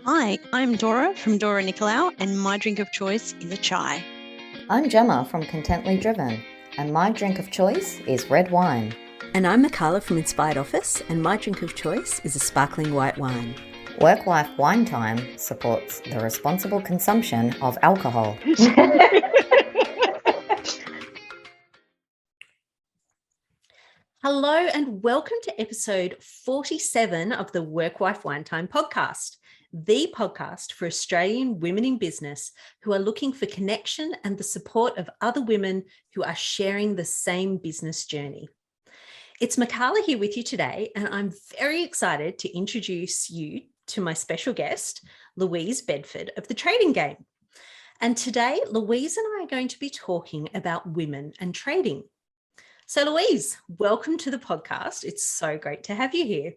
Hi, I'm Dora from Dora Nicolau, and my drink of choice is a chai. I'm Gemma from Contently Driven, and my drink of choice is red wine. And I'm Mikala from Inspired Office, and my drink of choice is a sparkling white wine. Work-Life Wine Time supports the responsible consumption of alcohol. Hello and welcome to episode 47 of the Work-Life Wine Time podcast, the podcast for Australian women in business who are looking for connection and the support of other women who are sharing the same business journey. It's Mikala here with you today, and I'm very excited to introduce you to my special guest, Louise Bedford of The Trading Game. And today, Louise and I are going to be talking about women and trading. So Louise, welcome to the podcast. It's so great to have you here.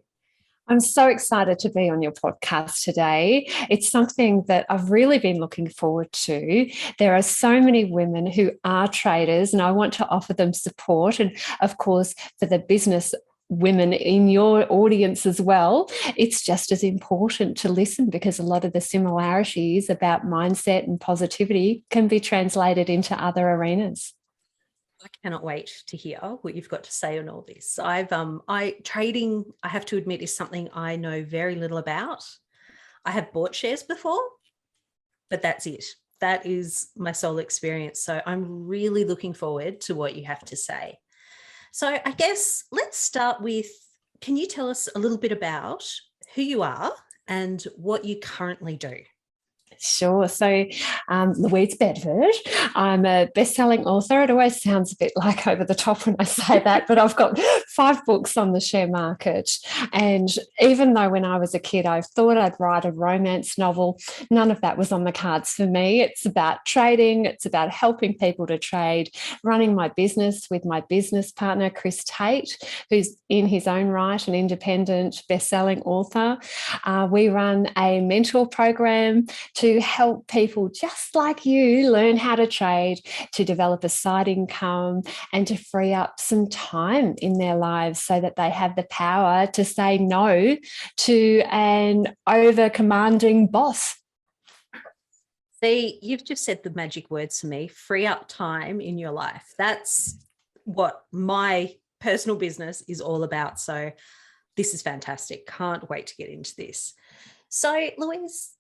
I'm so excited to be on your podcast today. It's something that I've really been looking forward to. There are so many women who are traders, and I want to offer them support. And of course, for the business women in your audience as well, it's just as important to listen because a lot of the similarities about mindset and positivity can be translated into other arenas. I cannot wait to hear what you've got to say on all this. Trading, I have to admit, is something I know very little about. I have bought shares before, but that's it. That is my sole experience. So I'm really looking forward to what you have to say. So I guess let's start with, can you tell us a little bit about who you are and what you currently do? Sure. So, Louise Bedford, I'm a best-selling author. It always sounds a bit like over the top when I say that, but I've got 5 books on the share market. And even though when I was a kid, I thought I'd write a romance novel, none of that was on the cards for me. It's about trading. It's about helping people to trade, running my business with my business partner, Chris Tate, who's in his own right an independent best-selling author. We run a mentor program to help people just like you learn how to trade, to develop a side income, and to free up some time in their lives so that they have the power to say no to an over-commanding boss. See, you've just said the magic words to me, free up time in your life. That's what my personal business is all about. So this is fantastic. Can't wait to get into this. So Louise,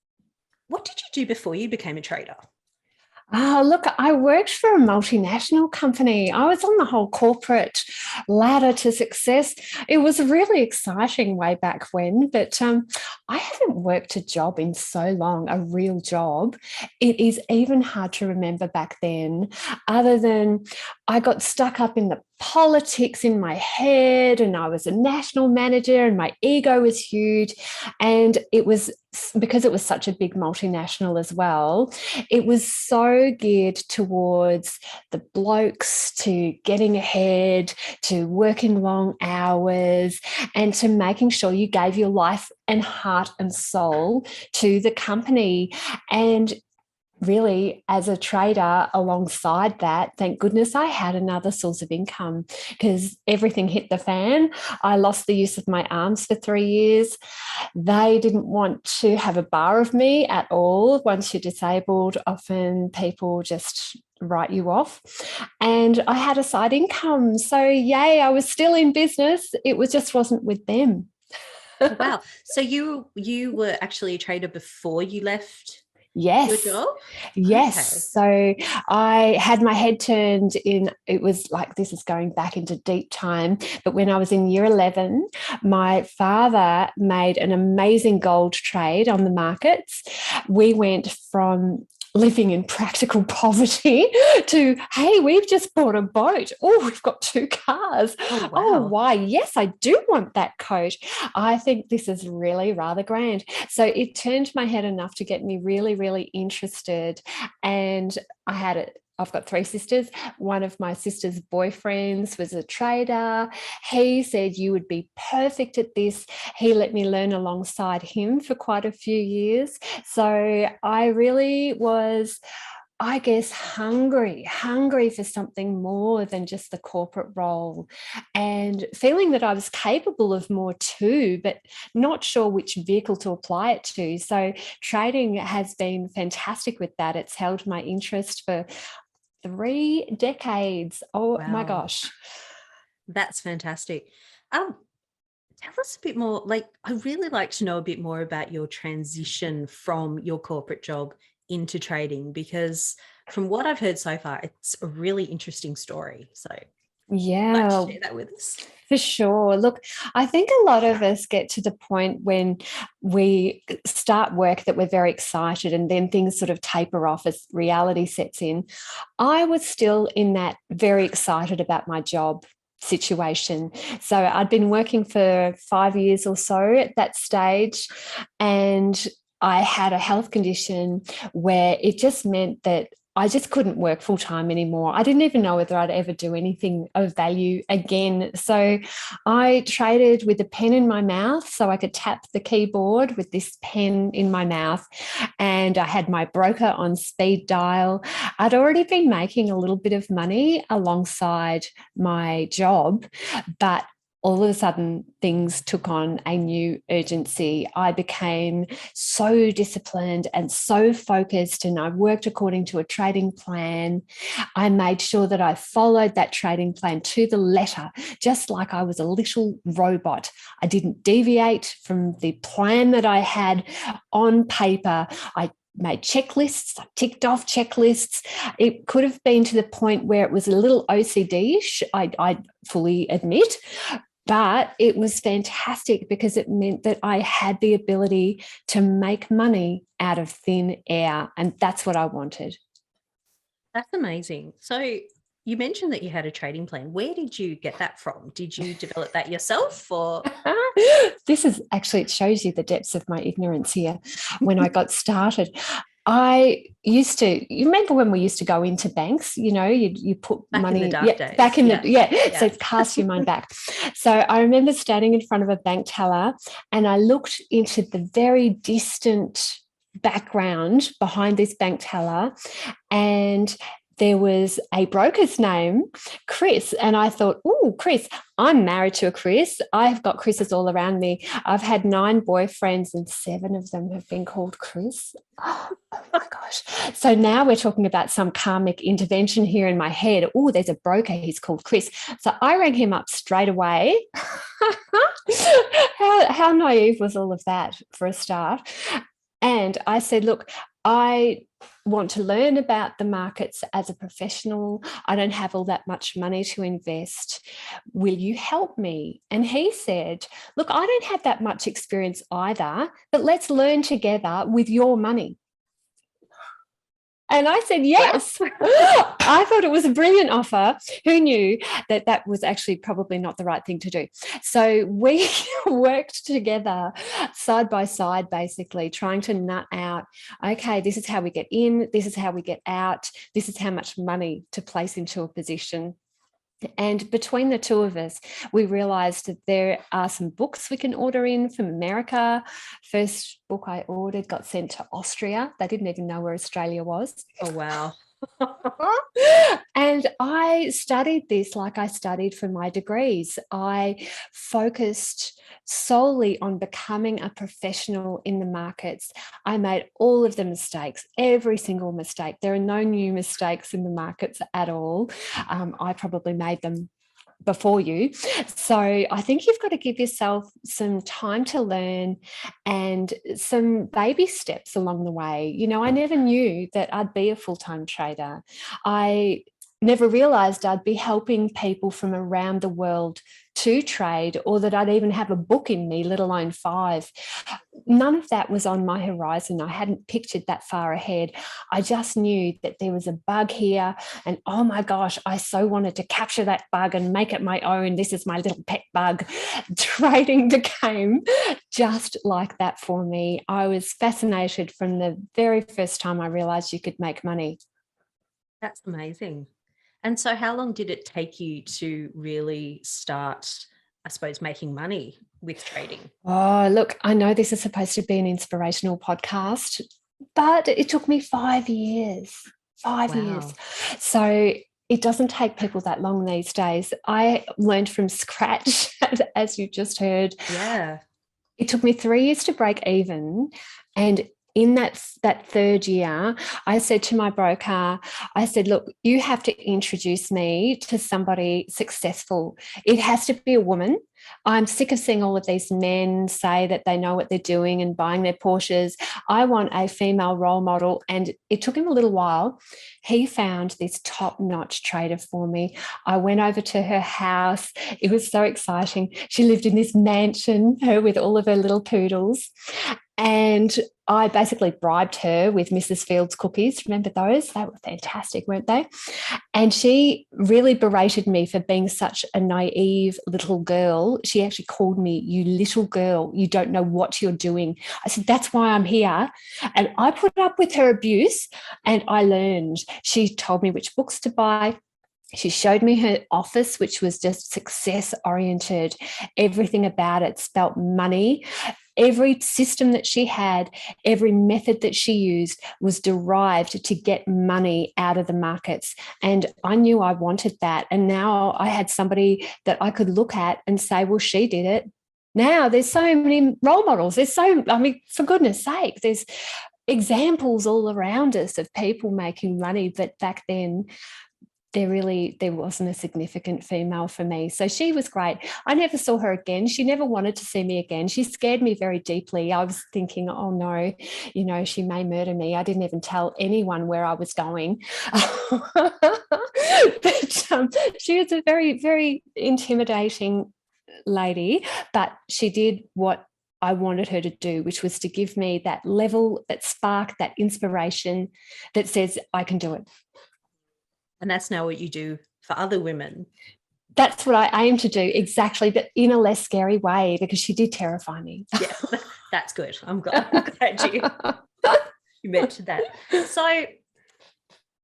what did you do before you became a trader? Oh, look, I worked for a multinational company. I was on the whole corporate ladder to success. It was really exciting way back when, but I haven't worked a job in so long, a real job. It is even hard to remember back then, other than I got stuck up in the politics in my head, and I was a national manager and my ego was huge. And it was because it was such a big multinational as well, it was so geared towards the blokes, to getting ahead, to working long hours, and to making sure you gave your life and heart and soul to the company. And really, as a trader alongside that, thank goodness I had another source of income because everything hit the fan. I lost the use of my arms for 3 years. They didn't want to have a bar of me at all. Once you're disabled, often people just write you off. And I had a side income. So yay, I was still in business. It just wasn't with them. Wow. So you were actually a trader before you left? Yes. Your job? Yes. Okay. So I had my head turned in, it was like, this is going back into deep time. But when I was in year 11, my father made an amazing gold trade on the markets. We went from living in practical poverty to, hey, we've just bought a boat. Oh, we've got 2 cars. Oh, wow. Oh, why? Yes, I do want that coat. I think this is really rather grand. So it turned my head enough to get me really, really interested. And I've got 3 sisters. One of my sister's boyfriends was a trader. He said you would be perfect at this. He let me learn alongside him for quite a few years. So I really was I guess, hungry for something more than just the corporate role, and feeling that I was capable of more too, but not sure which vehicle to apply it to. So trading has been fantastic with that. It's held my interest for 3 decades. Oh my Wow. gosh. That's fantastic. Tell us a bit more, like, I really like to know a bit more about your transition from your corporate job into trading, because from what I've heard so far, it's a really interesting story. So like to Yeah, share that with us. for sure. Look, I think a lot of us get to the point when we start work that we're very excited, and then things sort of taper off as reality sets in. I was still in that very excited about my job situation. So I'd been working for 5 years or so at that stage, and I had a health condition where it just meant that I just couldn't work full time anymore. I didn't even know whether I'd ever do anything of value again. So I traded with a pen in my mouth so I could tap the keyboard with this pen in my mouth. And I had my broker on speed dial. I'd already been making a little bit of money alongside my job, but all of a sudden things took on a new urgency. I became so disciplined and so focused, and I worked according to a trading plan. I made sure that I followed that trading plan to the letter, just like I was a little robot. I didn't deviate from the plan that I had on paper. I made checklists, I ticked off checklists. It could have been to the point where it was a little OCD-ish, I fully admit, but it was fantastic because it meant that I had the ability to make money out of thin air. And that's what I wanted. That's amazing. So you mentioned that you had a trading plan. Where did you get that from? Did you develop that yourself, or? This is actually, it shows you the depths of my ignorance here. When I got started, you remember when we used to go into banks, you put Back money in the dark days. back in Yeah. so cast your mind back. So I remember standing in front of a bank teller, and I looked into the very distant background behind this bank teller, and there was a broker's name, Chris. And I thought, oh, Chris, I'm married to a Chris. I've got Chris's all around me. I've had 9 boyfriends and 7 of them have been called Chris. Oh my gosh. So now we're talking about some karmic intervention here in my head. Oh, there's a broker. He's called Chris. So I rang him up straight away. How naive was all of that for a start? And I said, look, I want to learn about the markets as a professional. I don't have all that much money to invest. Will you help me? And he said, look, I don't have that much experience either, but let's learn together with your money. And I said, yes. I thought it was a brilliant offer. Who knew that that was actually probably not the right thing to do? So we worked together side by side, basically trying to nut out, okay, this is how we get in, this is how we get out, this is how much money to place into a position. And between the two of us, we realized that there are some books we can order in from America. First book I ordered got sent to Austria. They didn't even know where Australia was. Oh, wow. And I studied this like I studied for my degrees. I focused solely on becoming a professional in the markets. I made all of the mistakes, every single mistake. There are no new mistakes in the markets at all. I probably made them before you. So I think you've got to give yourself some time to learn and some baby steps along the way. I never knew that I'd be a full-time trader. I never realized I'd be helping people from around the world to trade, or that I'd even have a book in me, let alone 5. None of that was on my horizon. I hadn't pictured that far ahead. I just knew that there was a bug here, and oh my gosh, I so wanted to capture that bug and make it my own. This is my little pet bug. Trading became just like that for me. I was fascinated from the very first time I realized you could make money. That's amazing. And so how long did it take you to really start, I suppose, making money with trading? Oh, look, I know this is supposed to be an inspirational podcast, but it took me 5 years. 5 years. Wow. So it doesn't take people that long these days. I learned from scratch, as you just heard. Yeah. It took me 3 years to break even. And in that third year, I said to my broker, I said, look, you have to introduce me to somebody successful. It has to be a woman. I'm sick of seeing all of these men say that they know what they're doing and buying their Porsches. I want a female role model. And it took him a little while. He found this top-notch trader for me. I went over to her house. It was so exciting. She lived in this mansion, her with all of her little poodles. And I basically bribed her with Mrs. Fields cookies. Remember those? They were fantastic, weren't they? And she really berated me for being such a naive little girl. She actually called me, you little girl, you don't know what you're doing. I said, that's why I'm here. And I put up with her abuse and I learned. She told me which books to buy. She showed me her office, which was just success oriented. Everything about it spelt money. Every system that she had, every method that she used was derived to get money out of the markets. And I knew I wanted that. And now I had somebody that I could look at and say, well, she did it. Now there's so many role models. For goodness sake, there's examples all around us of people making money. But back then, there wasn't a significant female for me. So she was great. I never saw her again. She never wanted to see me again. She scared me very deeply. I was thinking, oh no, she may murder me. I didn't even tell anyone where I was going. But she was a very, very intimidating lady, but she did what I wanted her to do, which was to give me that level, that spark, that inspiration that says I can do it. And that's now what you do for other women. That's what I aim to do, exactly, but in a less scary way, because she did terrify me. Yeah, that's good. I'm glad you mentioned that. So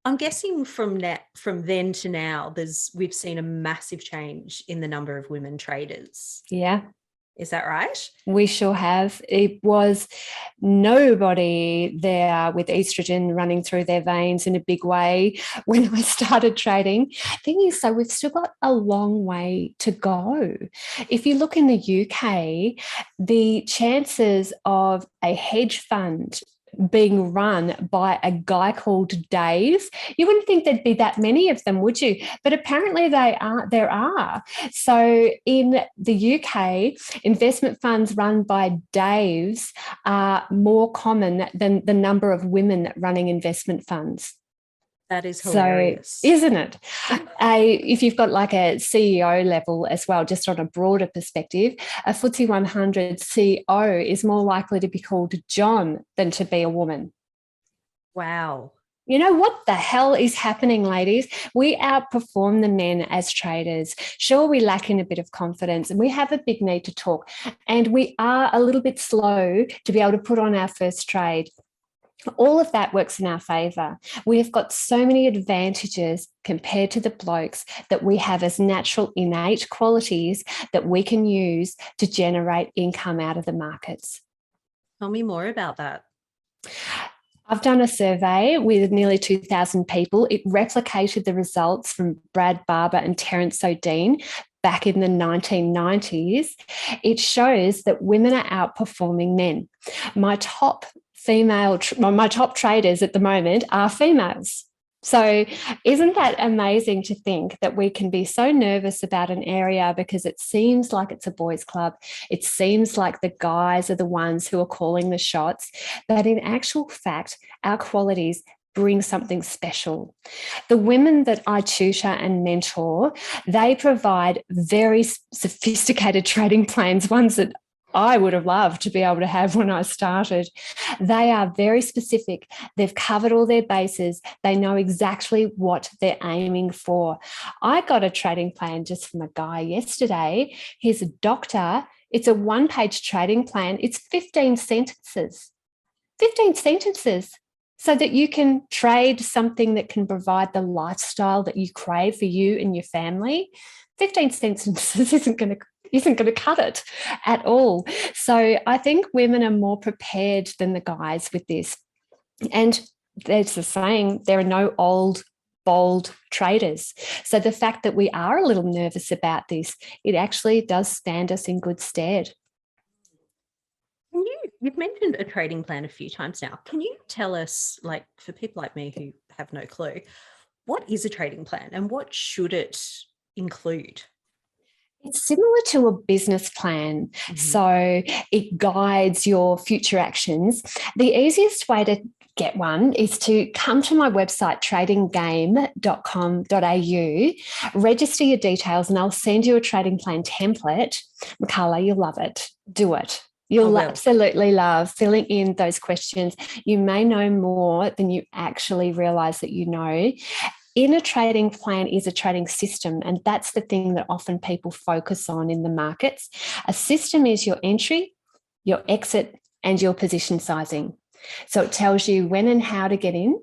I'm guessing from then to now, we've seen a massive change in the number of women traders. Yeah. Is that right? We sure have. It was nobody there with estrogen running through their veins in a big way when I started trading. Thing is, so we've still got a long way to go. If you look in the UK, the chances of a hedge fund being run by a guy called Dave, you wouldn't think there'd be that many of them, would you? But apparently there are. So in the UK, investment funds run by Daves are more common than the number of women running investment funds. That is hilarious. So, isn't it? If you've got like a CEO level as well, just on a broader perspective, a FTSE 100 CEO is more likely to be called John than to be a woman. Wow. You know what the hell is happening, ladies? We outperform the men as traders. Sure, we lack in a bit of confidence and we have a big need to talk. And we are a little bit slow to be able to put on our first trade. All of that works in our favour. We have got so many advantages compared to the blokes that we have as natural innate qualities that we can use to generate income out of the markets. Tell me more about that. I've done a survey with nearly 2,000 people. It replicated the results from Brad Barber and Terence O'Dean back in the 1990s. It shows that women are outperforming men. My top traders at the moment are females. So isn't that amazing to think that we can be so nervous about an area because it seems like it's a boys' club? It seems like the guys are the ones who are calling the shots, but in actual fact, our qualities bring something special. The women that I tutor and mentor, they provide very sophisticated trading plans, ones that I would have loved to be able to have when I started. They are very specific. They've covered all their bases. They know exactly what they're aiming for. I got a trading plan just from a guy yesterday. He's a doctor. It's a one-page trading plan. It's 15 sentences. 15 sentences. So that you can trade something that can provide the lifestyle that you crave for you and your family. 15 sentences isn't going to cut it at all. So I think women are more prepared than the guys with this. And there's the saying, there are no old, bold traders. So the fact that we are a little nervous about this, it actually does stand us in good stead. You've mentioned a trading plan a few times now. Can you tell us, like, for people like me who have no clue, what is a trading plan and what should it include? It's similar to a business plan. So it guides your future actions. The easiest way to get one is to come to my website, tradinggame.com.au, register your details, and I'll send you a trading plan template. Michaela, you'll love it. Do it. You'll absolutely love filling in those questions. You may know more than you actually realize that you know. In a trading plan is a trading system, and that's the thing that often people focus on in the markets. A system is your entry, your exit, and your position sizing. So it tells you when and how to get in,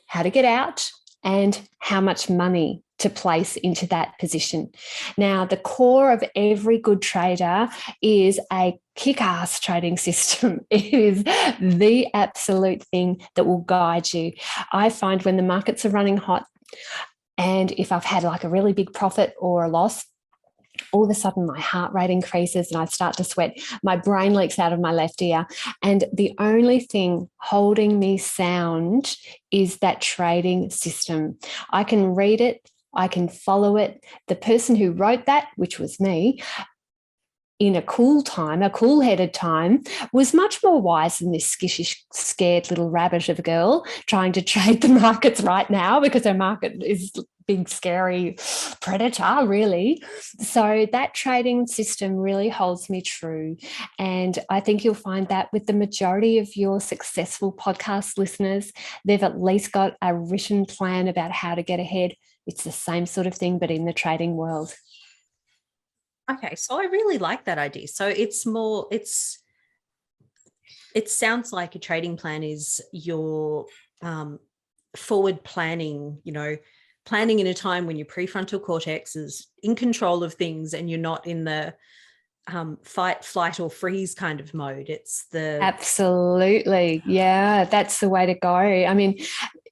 how to get out, and how much money to place into that position. Now, the core of every good trader is a kick-ass trading system. It is the absolute thing that will guide you. I find when the markets are running hot, and if I've had like a really big profit or a loss, all of a sudden my heart rate increases and I start to sweat. My brain leaks out of my left ear. And the only thing holding me sound is that trading system. I can read it, I can follow it. The person who wrote that, which was me, in a cool-headed time, was much more wise than this skittish, scared little rabbit of a girl trying to trade the markets right now because her market is big, scary predator, really. So that trading system really holds me true. And I think you'll find that with the majority of your successful podcast listeners, they've at least got a written plan about how to get ahead. It's the same sort of thing, but in the trading world. Okay, so I really like that idea. So it sounds like a trading plan is your forward planning, planning in a time when your prefrontal cortex is in control of things and you're not in the fight, flight, or freeze kind of mode. It's the... Absolutely. Yeah, that's the way to go. I mean,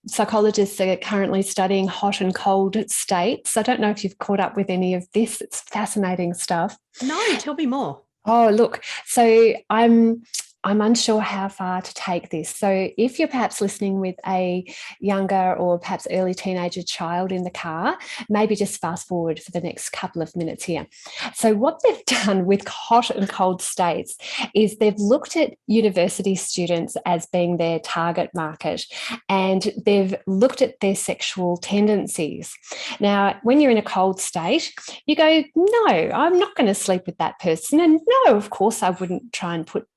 psychologists are currently studying hot and cold states. I don't know if you've caught up with any of this. It's fascinating stuff. No, tell me more. Oh, look, so I'm unsure how far to take this. So if you're perhaps listening with a younger or perhaps early teenager child in the car, maybe just fast forward for the next couple of minutes here. So what they've done with hot and cold states is they've looked at university students as being their target market, and they've looked at their sexual tendencies. Now, when you're in a cold state, you go, no, I'm not going to sleep with that person. And no, of course, I wouldn't try and put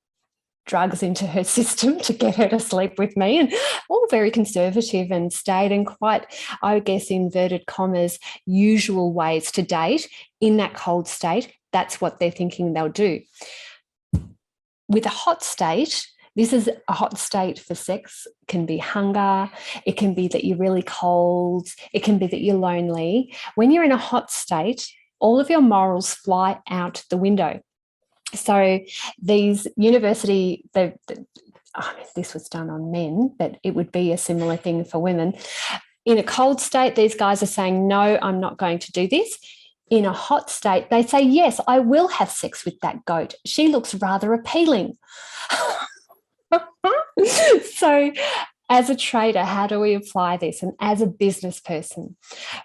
drugs into her system to get her to sleep with me, and all very conservative and staid and quite, I guess, inverted commas, usual ways to date in that cold state. That's what they're thinking they'll do. With a hot state, this is a hot state for sex. It can be hunger. It can be that you're really cold. It can be that you're lonely. When you're in a hot state, all of your morals fly out the window. So these university, this was done on men, but it would be a similar thing for women. In a cold state, these guys are saying, no, I'm not going to do this. In a hot state, they say, yes, I will have sex with that goat. She looks rather appealing. So as a trader, how do we apply this? And as a business person,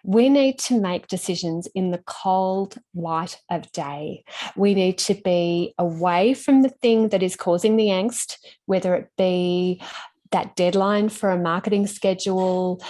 we need to make decisions in the cold light of day. We need to be away from the thing that is causing the angst, whether it be that deadline for a marketing schedule.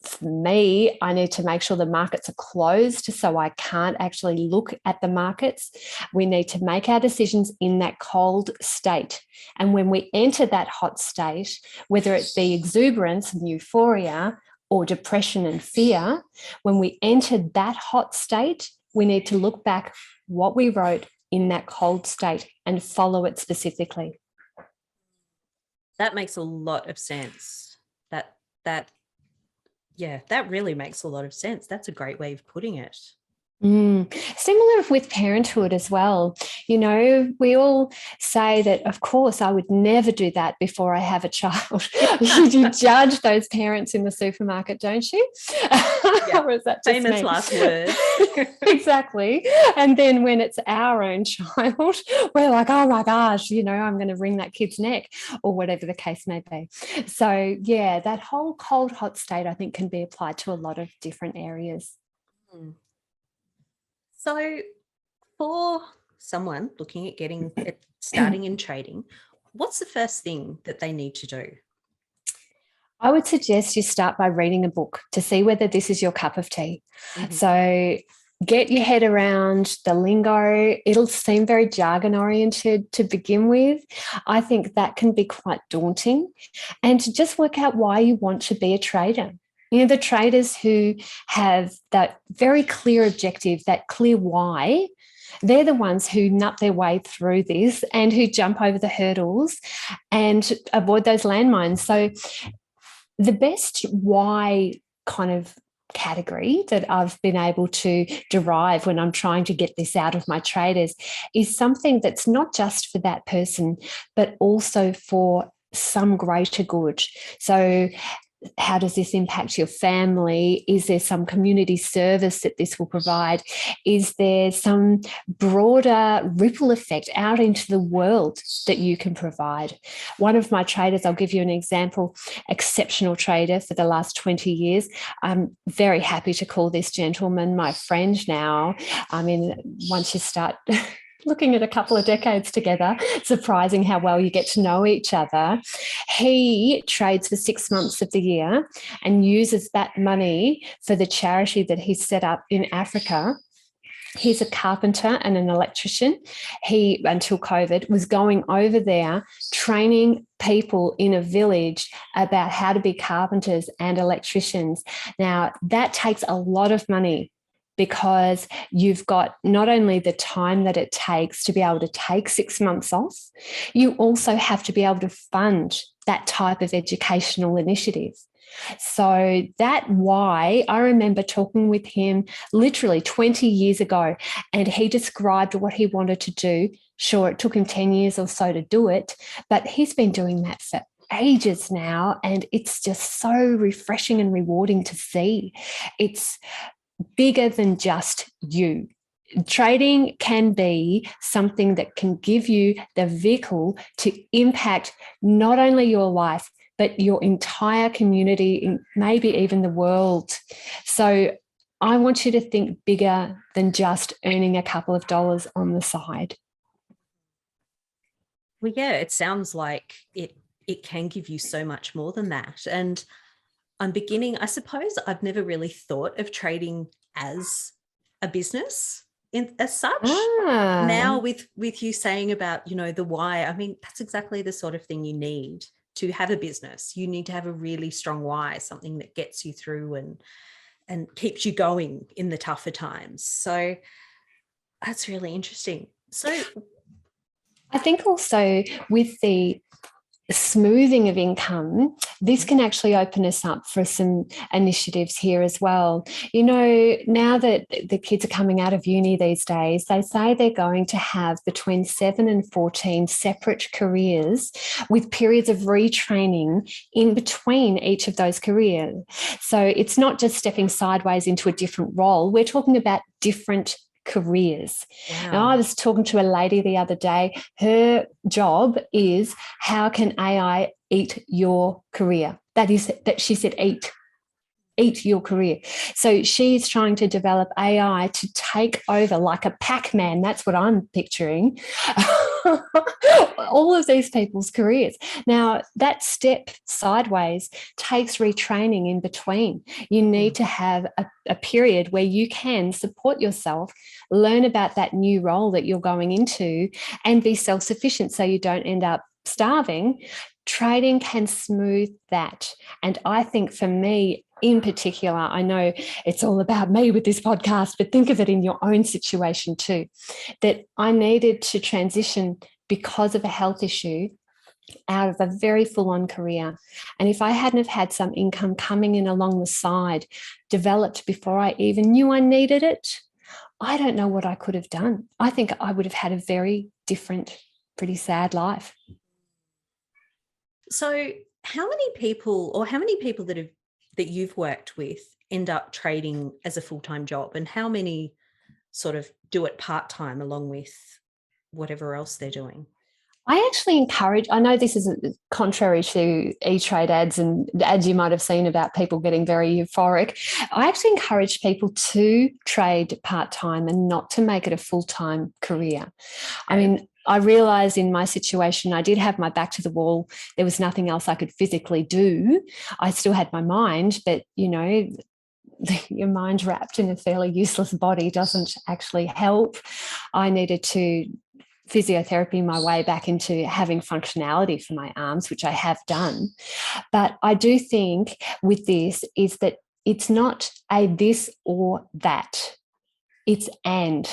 For me, I need to make sure the markets are closed so I can't actually look at the markets. We need to make our decisions in that cold state. And when we enter that hot state, whether it be exuberance and euphoria or depression and fear, when we enter that hot state, we need to look back what we wrote in that cold state and follow it specifically. That makes a lot of sense. That really makes a lot of sense. That's a great way of putting it. Similar with parenthood as well. You know, we all say that, of course, I would never do that before I have a child. You judge those parents in the supermarket, don't you? Yeah. Or is that just Famous me? last words. Exactly. And then when it's our own child, we're like, oh my gosh, you know, I'm going to wring that kid's neck, or whatever the case may be. So, yeah, that whole cold, hot state, I think, can be applied to a lot of different areas. Mm. So for someone looking at starting in trading, what's the first thing that they need to do? I would suggest you start by reading a book to see whether this is your cup of tea. Mhm. So get your head around the lingo. It'll seem very jargon oriented to begin with. I think that can be quite daunting. And to just work out why you want to be a trader. You know, the traders who have that very clear objective, that clear why, they're the ones who nut their way through this and who jump over the hurdles and avoid those landmines. So the best why kind of category that I've been able to derive when I'm trying to get this out of my traders is something that's not just for that person, but also for some greater good. So how does this impact your family? Is there some community service that this will provide? Is there some broader ripple effect out into the world that you can provide? One of my traders, I'll give you an example, exceptional trader for the last 20 years. I'm very happy to call this gentleman my friend now. I mean, once you start looking at a couple of decades together, surprising how well you get to know each other. He trades for 6 months of the year and uses that money for the charity that he's set up in Africa. He's a carpenter and an electrician. He, until COVID, was going over there training people in a village about how to be carpenters and electricians. Now, that takes a lot of money, because you've got not only the time that it takes to be able to take 6 months off, you also have to be able to fund that type of educational initiative. So that why, I remember talking with him literally 20 years ago, and he described what he wanted to do. Sure, it took him 10 years or so to do it, but he's been doing that for ages now, and it's just so refreshing and rewarding to see. It's bigger than just you. Trading can be something that can give you the vehicle to impact not only your life, but your entire community, maybe even the world. So I want you to think bigger than just earning a couple of dollars on the side. Well, yeah, it sounds like it can give you so much more than that. And I suppose I've never really thought of trading as a business as such. Now with you saying about, you know, the why, I mean, that's exactly the sort of thing you need to have a business. You need to have a really strong why, something that gets you through and keeps you going in the tougher times. So that's really interesting. So I think also with the smoothing of income, this can actually open us up for some initiatives here as well. You know, now that the kids are coming out of uni these days, they say they're going to have between 7 and 14 separate careers with periods of retraining in between each of those careers. So it's not just stepping sideways into a different role. We're talking about different careers. wow. Now, I was talking to a lady the other day. Her job is, how can AI eat your career? That is, that she said, eat your career. So she's trying to develop AI to take over like a Pac-Man. That's what I'm picturing. All of these people's careers. Now, that step sideways takes retraining in between. You need to have a period where you can support yourself, learn about that new role that you're going into, and be self-sufficient so you don't end up starving. Trading can smooth that. And I think for me, in particular, I know it's all about me with this podcast, but think of it in your own situation too, that I needed to transition because of a health issue out of a very full-on career. And if I hadn't have had some income coming in along the side, developed before I even knew I needed it, I don't know what I could have done. I think I would have had a very different, pretty sad life. So how many people that you've worked with end up trading as a full-time job, and how many sort of do it part-time along with whatever else they're doing? I actually encourage, I know this is contrary to e-trade ads and ads you might have seen about people getting very euphoric. I actually encourage people to trade part-time and not to make it a full-time career. I mean, I realised in my situation, I did have my back to the wall. There was nothing else I could physically do. I still had my mind, but, you know, your mind wrapped in a fairly useless body doesn't actually help. I needed to physiotherapy my way back into having functionality for my arms, which I have done. But I do think with this is that it's not a this or that, it's and.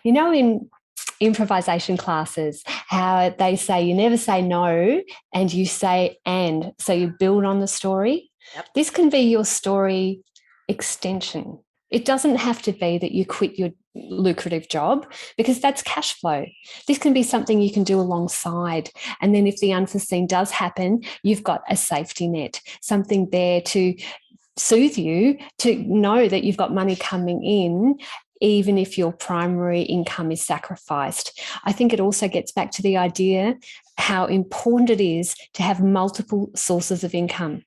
You know, in improvisation classes, how they say you never say no and you say and, so you build on the story. Yep. This can be your story extension. It doesn't have to be that you quit your lucrative job, because that's cash flow. This can be something you can do alongside. And then if the unforeseen does happen, you've got a safety net, something there to soothe you, to know that you've got money coming in, even if your primary income is sacrificed. I think it also gets back to the idea how important it is to have multiple sources of income.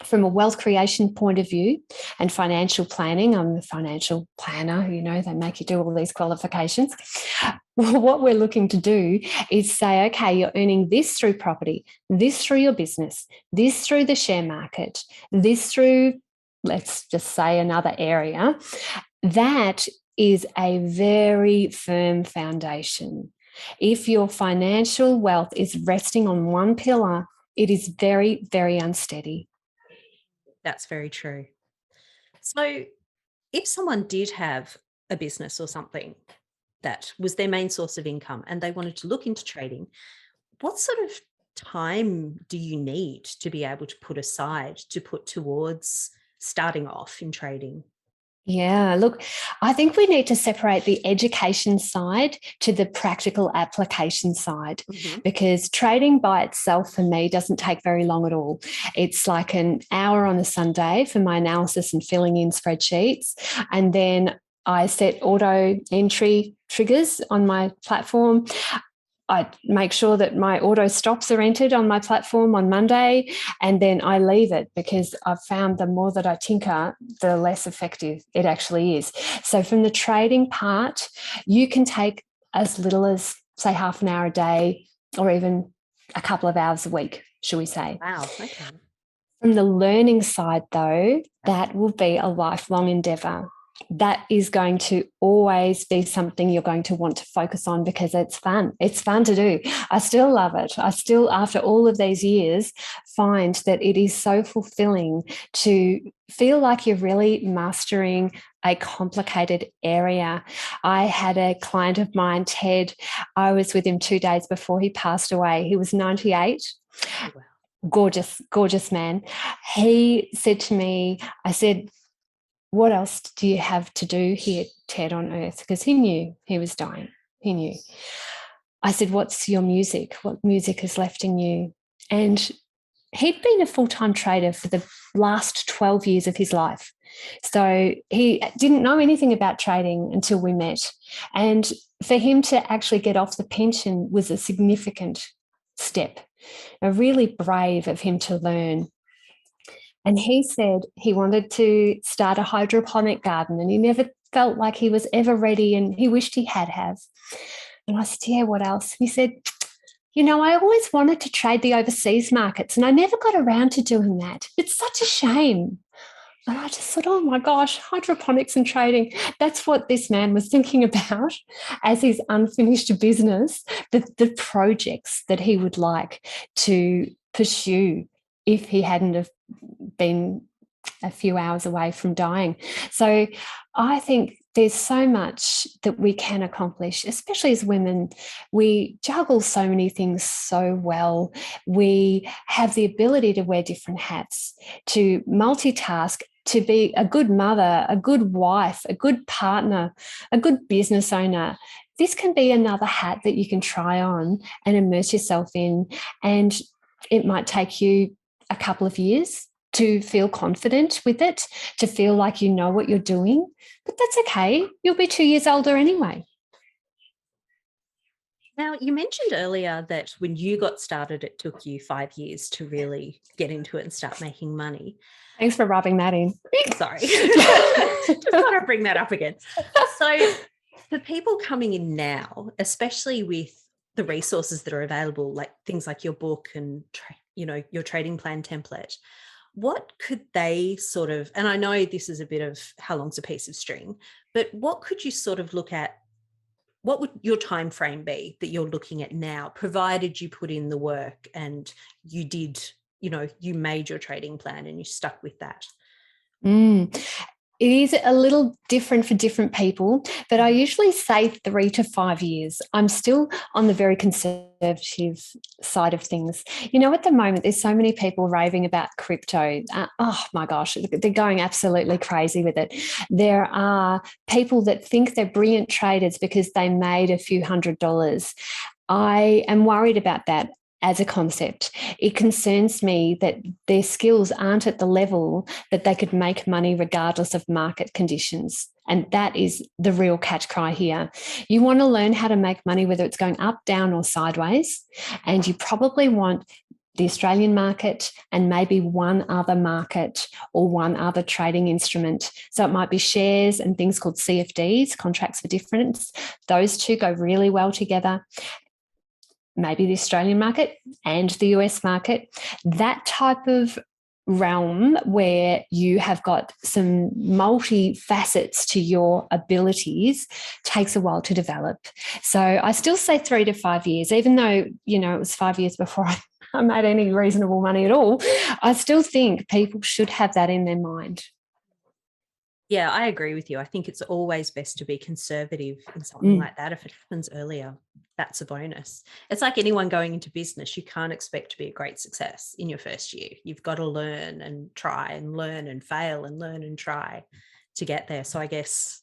From a wealth creation point of view and financial planning, I'm a financial planner, you know, they make you do all these qualifications. What we're looking to do is say, okay, you're earning this through property, this through your business, this through the share market, this through, let's just say, another area. That is a very firm foundation. If your financial wealth is resting on one pillar, it is very, very unsteady. That's very true. So if someone did have a business or something that was their main source of income and they wanted to look into trading, what sort of time do you need to be able to put aside to put towards starting off in trading? Yeah, look, I think we need to separate the education side to the practical application side, because trading by itself for me doesn't take very long at all. It's like an hour on a Sunday for my analysis and filling in spreadsheets. And then I set auto entry triggers on my platform. I make sure that my auto stops are entered on my platform on Monday, and then I leave it, because I've found the more that I tinker, the less effective it actually is. So from the trading part, you can take as little as, say, half an hour a day, or even a couple of hours a week, shall we say. Wow. Okay. From the learning side, though, that will be a lifelong endeavour. That is going to always be something you're going to want to focus on, because it's fun. It's fun to do. I still love it. I still, after all of these years, find that it is so fulfilling to feel like you're really mastering a complicated area. I had a client of mine, Ted. I was with him 2 days before he passed away. He was 98. Oh, wow. Gorgeous, gorgeous man. He said to me, I said, what else do you have to do here, Ted, on earth? Because he knew he was dying. He knew. I said, what's your music? What music is left in you? And he'd been a full-time trader for the last 12 years of his life. So he didn't know anything about trading until we met. And for him to actually get off the pension was a significant step, really brave of him to learn. And he said he wanted to start a hydroponic garden, and he never felt like he was ever ready, and he wished he had have. And I said, yeah, what else? He said, you know, I always wanted to trade the overseas markets and I never got around to doing that. It's such a shame. And I just thought, oh my gosh, hydroponics and trading. That's what this man was thinking about as his unfinished business, the projects that he would like to pursue if he hadn't have been a few hours away from dying. So I think there's so much that we can accomplish, especially as women. We juggle so many things so well. We have the ability to wear different hats, to multitask, to be a good mother, a good wife, a good partner, a good business owner. This can be another hat that you can try on and immerse yourself in. And it might take you a couple of years to feel confident with it, to feel like you know what you're doing. But that's okay. You'll be 2 years older anyway. Now, you mentioned earlier that when you got started, it took you 5 years to really get into it and start making money. Thanks for rubbing that in. Sorry. Just thought I'd bring that up again. So for people coming in now, especially with the resources that are available, like things like your book and, your trading plan template, what could they sort of, and I know this is a bit of how long's a piece of string, but what could you sort of look at? What would your time frame be that you're looking at now, provided you put in the work and you did, you made your trading plan and you stuck with that? It is a little different for different people, but I usually say 3 to 5 years. I'm still on the very conservative side of things. At the moment, there's so many people raving about crypto. Oh my gosh, they're going absolutely crazy with it. There are people that think they're brilliant traders because they made a few $100s. I am worried about that as a concept. It concerns me that their skills aren't at the level that they could make money regardless of market conditions. And that is the real catch cry here. You want to learn how to make money, whether it's going up, down, or sideways. And you probably want the Australian market and maybe one other market or one other trading instrument. So it might be shares and things called CFDs, contracts for difference. Those two go really well together. Maybe the Australian market and the US market, that type of realm where you have got some multi-facets to your abilities takes a while to develop. So I still say 3 to 5 years, even though, it was 5 years before I made any reasonable money at all. I still think people should have that in their mind. Yeah, I agree with you. I think it's always best to be conservative in something like that. If it happens earlier, that's a bonus. It's like anyone going into business. You can't expect to be a great success in your first year. You've got to learn and try and learn and fail and learn and try to get there. So I guess,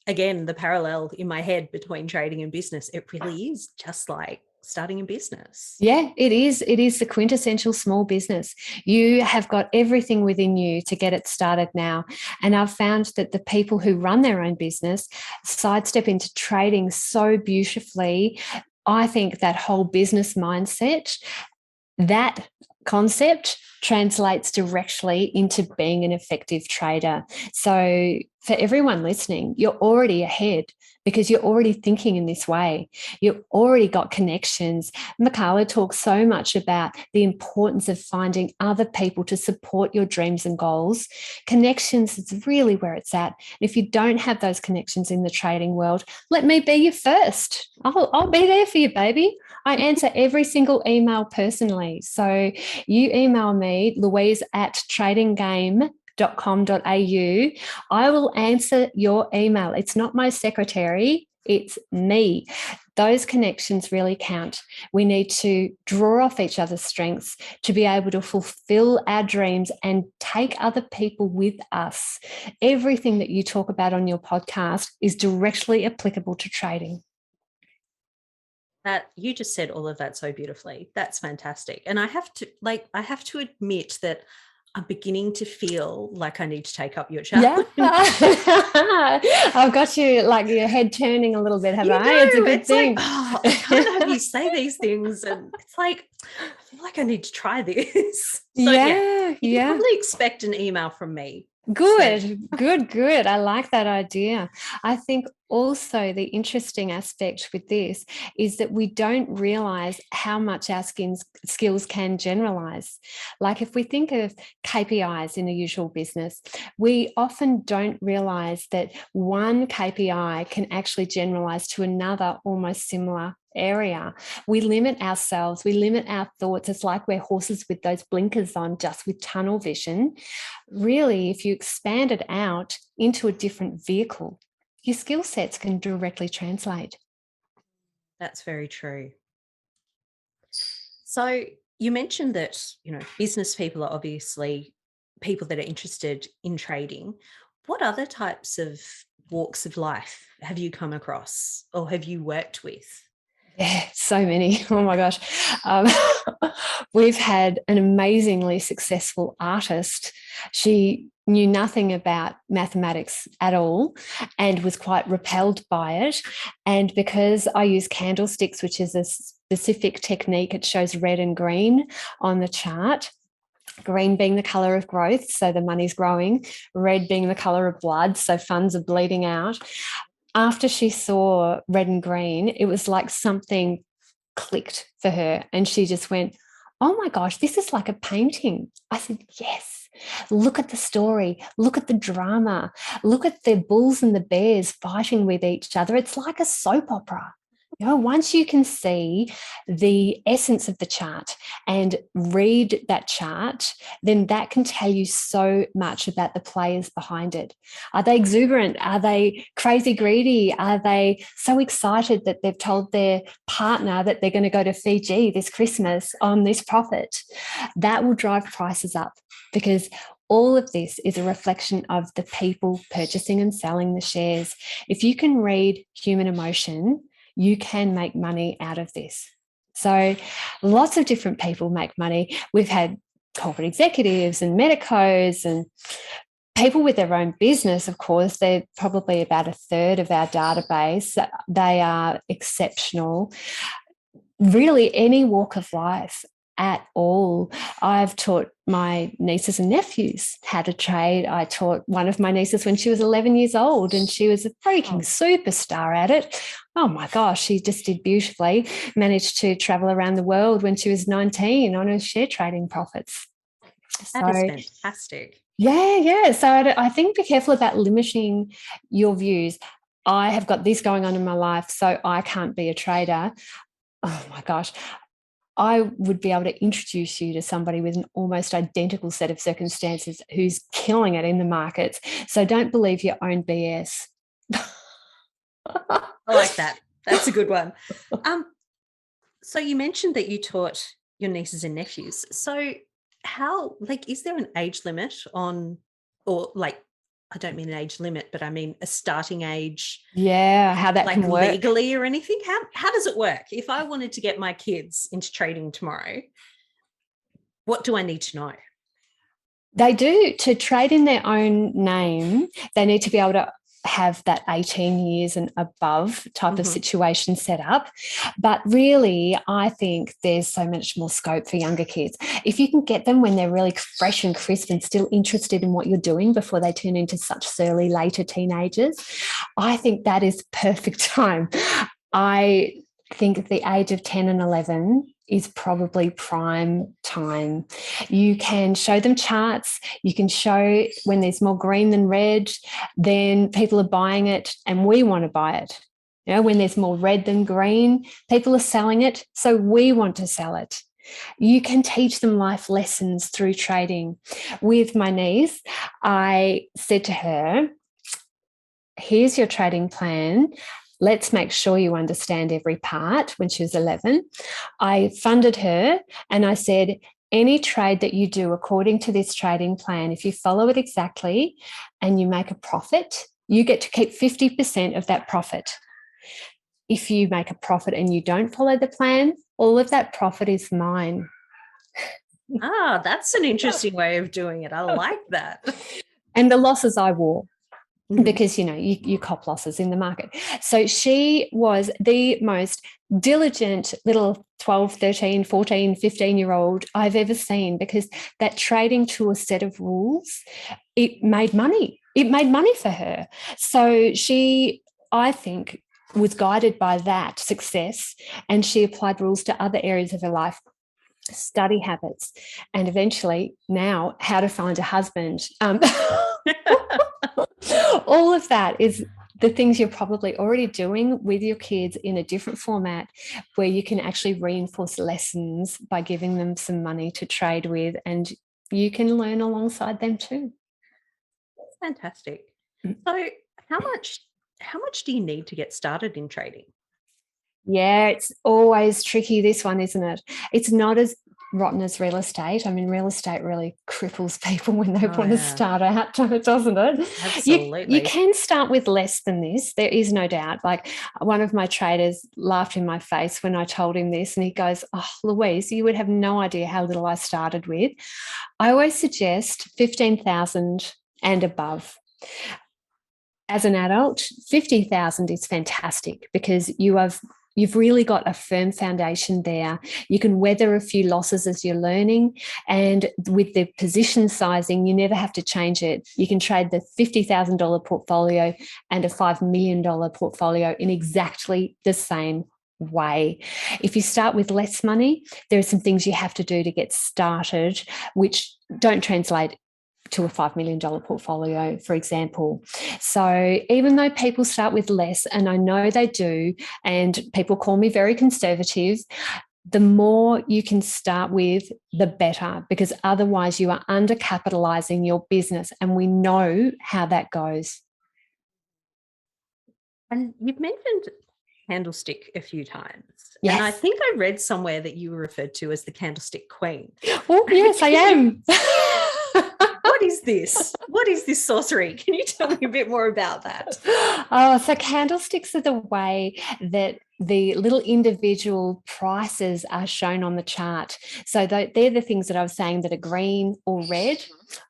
again, the parallel in my head between trading and business, it really is just like starting a business. Yeah, it is. It is the quintessential small business. You have got everything within you to get it started now. And I've found that the people who run their own business sidestep into trading so beautifully. I think that whole business mindset, that concept translates directly into being an effective trader. So for everyone listening, you're already ahead because you're already thinking in this way. You've already got connections. Michaela talks so much about the importance of finding other people to support your dreams and goals. Connections is really where it's at. If you don't have those connections in the trading world, let me be your first. I'll be there for you, baby. I answer every single email personally. So you email me, Louise at tradinggame.com.au. I will answer your email. It's not my secretary, it's me. Those connections really count. We need to draw off each other's strengths to be able to fulfill our dreams and take other people with us. Everything that you talk about on your podcast is directly applicable to trading. That you just said all of that so beautifully. That's fantastic. And I have to admit that I'm beginning to feel like I need to take up your challenge. Yeah. I've got you like your head turning a little bit, have I? It's a good thing. Like, I can't have you say these things. And it's like, I feel like I need to try this. So, you can probably expect an email from me. Good. I like that idea. I think also the interesting aspect with this is that we don't realize how much our skills can generalize. Like if we think of KPIs in the usual business, we often don't realize that one KPI can actually generalize to another almost similar area. We limit ourselves, we limit our thoughts. It's like we're horses with those blinkers on, just with tunnel vision. Really, if you expand it out into a different vehicle, your skill sets can directly translate. That's very true. So you mentioned that, business people are obviously people that are interested in trading, what other types of walks of life have you come across or have you worked with? Yeah, so many. Oh my gosh. Um, we've had an amazingly successful artist. She knew nothing about mathematics at all and was quite repelled by it. And because I use candlesticks, which is a specific technique, it shows red and green on the chart. Green being the color of growth, so the money's growing, red being the color of blood, so funds are bleeding out. After she saw red and green, it was like something clicked for her. And she just went, oh my gosh, this is like a painting. I said, yes. Look at the story. Look at the drama. Look at the bulls and the bears fighting with each other. It's like a soap opera. Once you can see the essence of the chart and read that chart, then that can tell you so much about the players behind it. Are they exuberant? Are they crazy greedy? Are they so excited that they've told their partner that they're going to go to Fiji this Christmas on this profit? That will drive prices up, because all of this is a reflection of the people purchasing and selling the shares. If you can read human emotion, you can make money out of this. So lots of different people make money. We've had corporate executives and medicos and people with their own business. Of course, they're probably about a third of our database. They are exceptional. Really, any walk of life at all. I've taught my nieces and nephews how to trade. I taught one of my nieces when she was 11 years old, and she was a freaking superstar at it. Oh my gosh, she just did beautifully. Managed to travel around the world when she was 19 on her share trading profits. That is fantastic. Yeah. So I think be careful about limiting your views. I have got this going on in my life, so I can't be a trader. Oh my gosh. I would be able to introduce you to somebody with an almost identical set of circumstances who's killing it in the markets. So don't believe your own BS. I like that. That's a good one. So you mentioned that you taught your nieces and nephews. So how, is there an age limit on, or I don't mean an age limit, but I mean a starting age. Yeah, how that can work legally or anything. How does it work? If I wanted to get my kids into trading tomorrow, what do I need to know? They do. To trade in their own name, they need to be able to have that 18 years and above type of situation set up. But really, I think there's so much more scope for younger kids. If you can get them when they're really fresh and crisp and still interested in what you're doing before they turn into such surly later teenagers, I think that is perfect time. I think at the age of 10 and 11 is probably prime time. You can show them charts. You can show when there's more green than red, then people are buying it and we want to buy it. When there's more red than green, people are selling it, so we want to sell it. You can teach them life lessons through trading. With my niece, I said to her, here's your trading plan. Let's make sure you understand every part. When she was 11, I funded her and I said, any trade that you do according to this trading plan, if you follow it exactly and you make a profit, you get to keep 50% of that profit. If you make a profit and you don't follow the plan, all of that profit is mine. That's an interesting way of doing it. I like that. And the losses I wore. Because, you cop losses in the market. So she was the most diligent little 12, 13, 14, 15-year-old I've ever seen, because that trading to a set of rules, it made money. It made money for her. So she, I think, was guided by that success, and she applied rules to other areas of her life. Study habits, and eventually now how to find a husband. All of that is the things you're probably already doing with your kids in a different format, where you can actually reinforce lessons by giving them some money to trade with, and you can learn alongside them too. That's fantastic. So how much do you need to get started in trading? Yeah, it's always tricky, this one, isn't it? It's not as rotten as real estate. I mean, real estate really cripples people when they want to yeah. start out, doesn't it? Absolutely. You can start with less than this. There is no doubt. Like, one of my traders laughed in my face when I told him this, and he goes, "Oh, Louise, you would have no idea how little I started with." I always suggest 15,000 and above. As an adult, 50,000 is fantastic because you've really got a firm foundation there. You can weather a few losses as you're learning, and with the position sizing, you never have to change it. You can trade the $50,000 portfolio and a $5 million portfolio in exactly the same way. If you start with less money, there are some things you have to do to get started, which don't translate to a $5 million portfolio, for example. So even though people start with less, and I know they do, and people call me very conservative, the more you can start with, the better, because otherwise you are undercapitalizing your business, and we know how that goes. And you've mentioned candlestick a few times. Yes. And I think I read somewhere that you were referred to as the candlestick queen. Oh, yes, I am. What is this? What is this sorcery? Can you tell me a bit more about that? Oh, so candlesticks are the way that the little individual prices are shown on the chart. So they're the things that I was saying that are green or red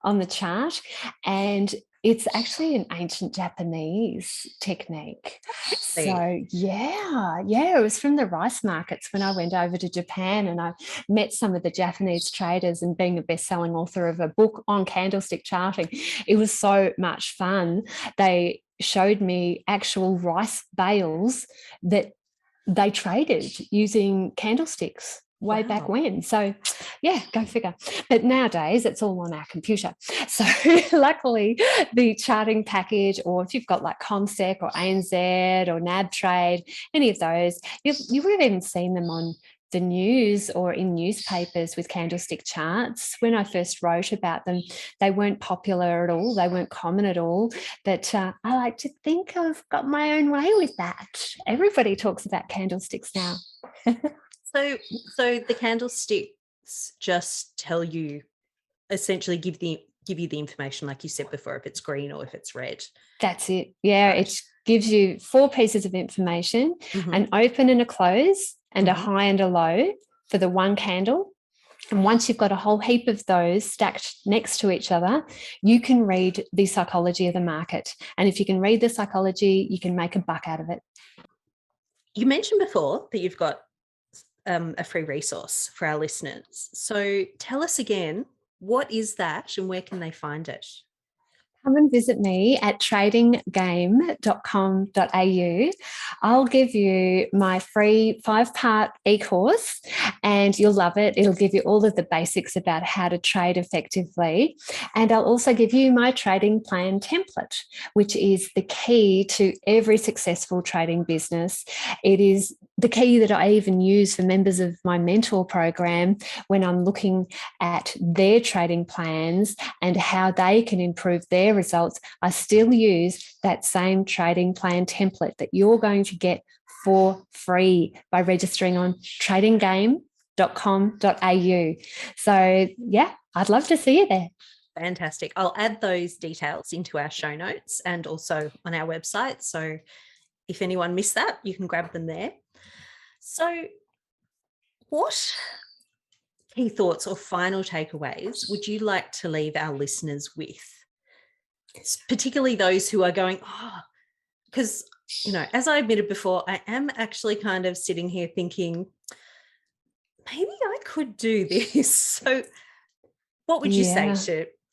on the chart. And it's actually an ancient Japanese technique. So yeah, it was from the rice markets when I went over to Japan, and I met some of the Japanese traders, and being a best-selling author of a book on candlestick charting, it was so much fun. They showed me actual rice bales that they traded using candlesticks way back when. So yeah, go figure. But nowadays it's all on our computer. So luckily the charting package, or if you've got like ComSec or ANZ or NAB Trade, any of those, you would have even seen them on the news or in newspapers with candlestick charts. When I first wrote about them, they weren't popular at all. They weren't common at all. But I like to think I've got my own way with that. Everybody talks about candlesticks now. So the candlesticks just tell you, essentially give you the information, like you said before, if it's green or if it's red. That's it. Yeah, right. It gives you 4 pieces of information, an open and a close, and a high and a low for the one candle. And once you've got a whole heap of those stacked next to each other, you can read the psychology of the market. And if you can read the psychology, you can make a buck out of it. You mentioned before that you've got a free resource for our listeners. So tell us again, what is that and where can they find it? Come and visit me at tradinggame.com.au. I'll give you my free 5-part e-course, and you'll love it. It'll give you all of the basics about how to trade effectively. And I'll also give you my trading plan template, which is the key to every successful trading business. It is the key that I even use for members of my mentor program when I'm looking at their trading plans and how they can improve their results. I still use that same trading plan template that you're going to get for free by registering on tradinggame.com.au. So yeah, I'd love to see you there. Fantastic. I'll add those details into our show notes and also on our website. So if anyone missed that, you can grab them there. So what key thoughts or final takeaways would you like to leave our listeners with? Particularly those who are going, because, as I admitted before, I am actually kind of sitting here thinking, maybe I could do this. So what would you say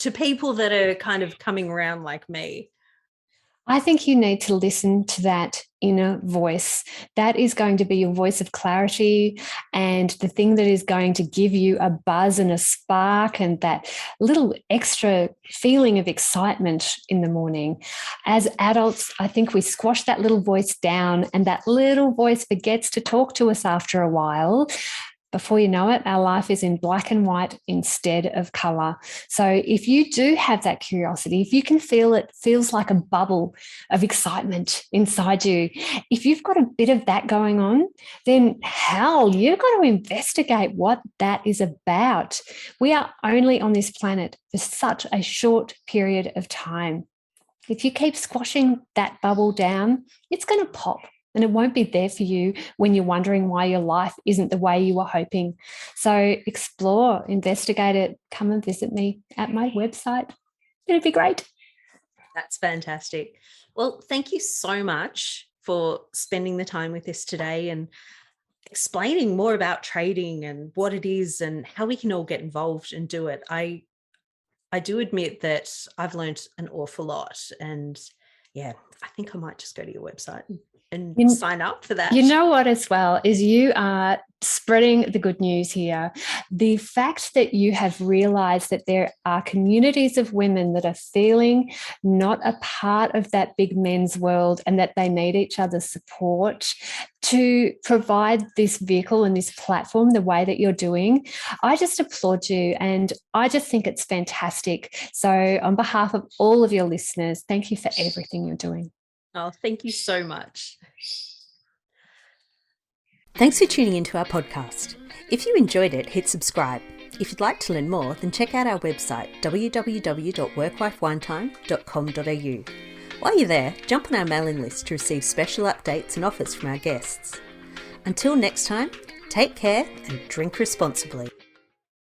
to people that are kind of coming around like me? I think you need to listen to that inner voice. That is going to be your voice of clarity, and the thing that is going to give you a buzz and a spark and that little extra feeling of excitement in the morning. As adults, I think we squash that little voice down, and that little voice forgets to talk to us after a while. before you know it, our life is in black and white instead of color. So if you do have that curiosity, if you can feel it feels like a bubble of excitement inside you, if you've got a bit of that going on, then hell, you've got to investigate what that is about. We are only on this planet for such a short period of time. If you keep squashing that bubble down, it's going to pop. And it won't be there for you when you're wondering why your life isn't the way you were hoping. So explore, investigate it, come and visit me at my website. It'd be great. That's fantastic. Well, thank you so much for spending the time with us today and explaining more about trading and what it is and how we can all get involved and do it. I do admit that I've learned an awful lot, and yeah, I think I might just go to your website and sign up for that. You know what, as well, is you are spreading the good news here. The fact that you have realized that there are communities of women that are feeling not a part of that big men's world and that they need each other's support to provide this vehicle and this platform the way that you're doing, I just applaud you, and I just think it's fantastic. So on behalf of all of your listeners, thank you for everything you're doing. Oh, thank you so much. Thanks for tuning into our podcast. If you enjoyed it, hit subscribe. If you'd like to learn more, then check out our website, www.workwifeonetime.com.au. While you're there, jump on our mailing list to receive special updates and offers from our guests. Until next time, take care and drink responsibly.